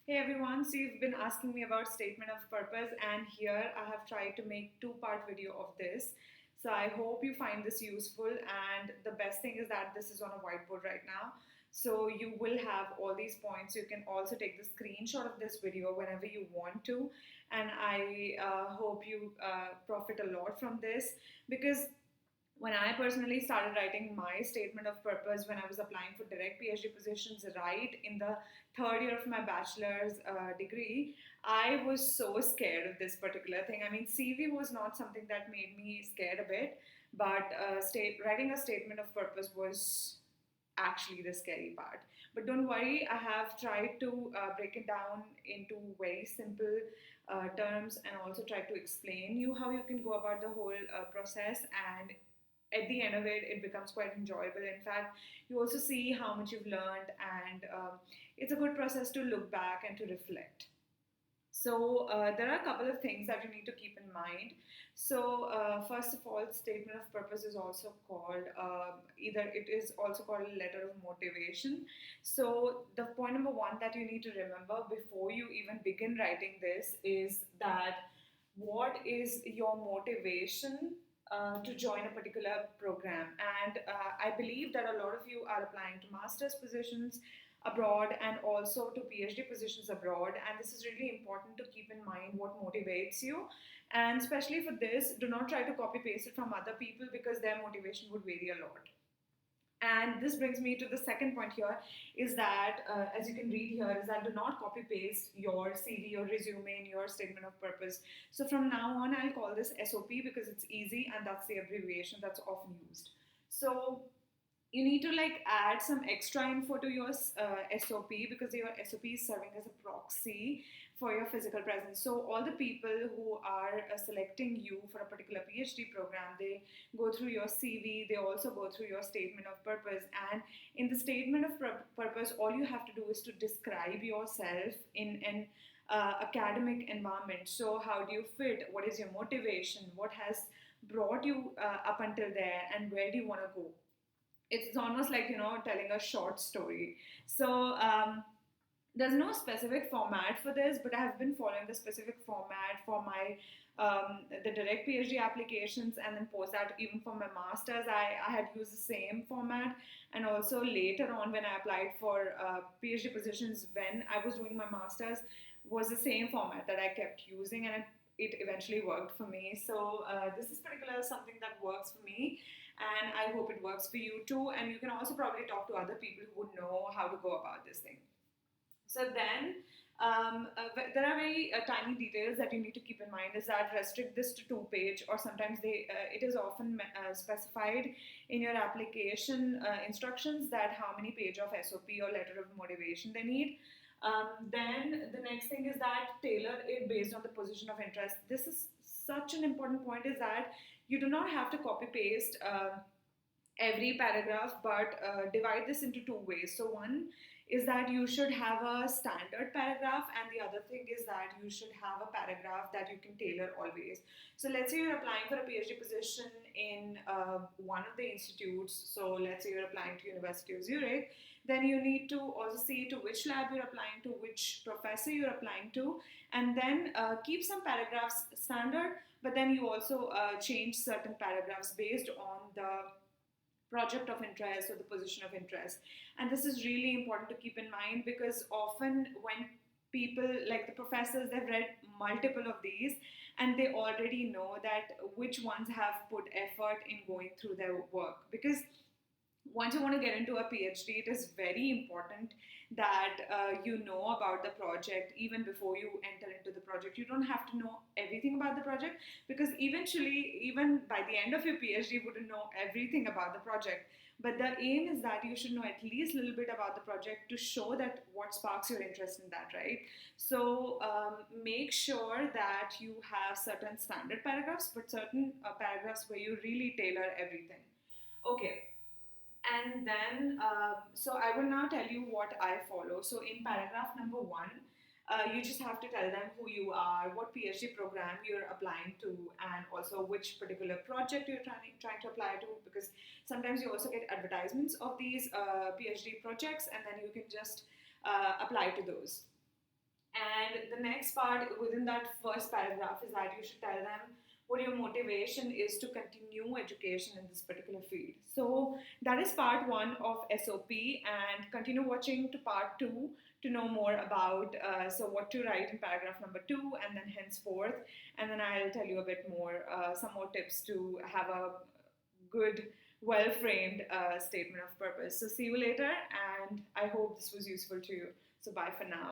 Hey everyone, so you've been asking me about statement of purpose, and here I have tried to make two-part video of this. So I hope you find this useful, and the best thing is that this is on a whiteboard right now. So you will have all these points. You can also take the screenshot of this video whenever you want to, and I hope you profit a lot from this because when I personally started writing my statement of purpose when I was applying for direct PhD positions right in the third year of my bachelor's degree, I was so scared of this particular thing. I mean, CV was not something that made me scared a bit, but writing a statement of purpose was actually the scary part. But don't worry, I have tried to break it down into very simple terms and also try to explain you how you can go about the whole process, and at the end of it, it becomes quite enjoyable. In fact, you also see how much you've learned, and it's a good process to look back and to reflect. So there are a couple of things that you need to keep in mind. So first of all, statement of purpose is also called either it is also called a letter of motivation. So the point number one that you need to remember before you even begin writing this is that what is your motivation to join a particular program. And I believe that a lot of you are applying to master's positions abroad and also to PhD positions abroad. And this is really important to keep in mind what motivates you. And especially for this, do not try to copy paste it from other people because their motivation would vary a lot. And this brings me to the second point here is that, as you can read here, is that do not copy paste your CV or resume in your statement of purpose. So from now on, I'll call this SOP because it's easy and that's the abbreviation that's often used. So you need to like add some extra info to your SOP because your SOP is serving as a proxy for your physical presence. So all the people who are selecting you for a particular PhD program, they go through your CV, they also go through your statement of purpose. And in the statement of purpose, all you have to do is to describe yourself in an academic environment. So how do you fit? What is your motivation? What has brought you up until there, and where do you want to go? It's almost like telling a short story. So there's no specific format for this, but I have been following the specific format for my the direct PhD applications, and then post that even for my masters. I had used the same format, and also later on when I applied for PhD positions when I was doing my masters was the same format that I kept using, and it eventually worked for me. So this is particular something that works for me, and I hope it works for you too. And you can also probably talk to other people who would know how to go about this thing. So then there are very tiny details that you need to keep in mind is that restrict this to two page, or sometimes it is often specified in your application instructions that how many page of SOP or letter of motivation they need. Then the next thing is that tailor it based on the position of interest. This is such an important point is that you do not have to copy paste every paragraph, but divide this into two ways. So one is that you should have a standard paragraph, and the other thing is that you should have a paragraph that you can tailor always. So let's say you're applying for a PhD position in one of the institutes. So let's say you're applying to University of Zurich, then you need to also see to which lab you're applying to, which professor you're applying to, and then keep some paragraphs standard, but then you also change certain paragraphs based on the project of interest or the position of interest. And this is really important to keep in mind because often when people like the professors, they've read multiple of these and they already know that which ones have put effort in going through their work. Because once you want to get into a PhD, it is very important that you know about the project even before you enter into the project. You don't have to know everything about the project because eventually, even by the end of your PhD, you wouldn't know everything about the project. But the aim is that you should know at least a little bit about the project to show that what sparks your interest in that, right? So make sure that you have certain standard paragraphs, but certain paragraphs where you really tailor everything. Okay, and then so I will now tell you what I follow. So in paragraph number one, you just have to tell them who you are, what PhD program you're applying to, and also which particular project you're trying to apply to, because sometimes you also get advertisements of these PhD projects, and then you can just apply to those. And the next part within that first paragraph is that you should tell them what your motivation is to continue education in this particular field. So that is part one of SOP, and continue watching to part two to know more about so what to write in paragraph number two, and then henceforth, and then I'll tell you a bit more, some more tips to have a good, well framed statement of purpose. So see you later, and I hope this was useful to you. So bye for now.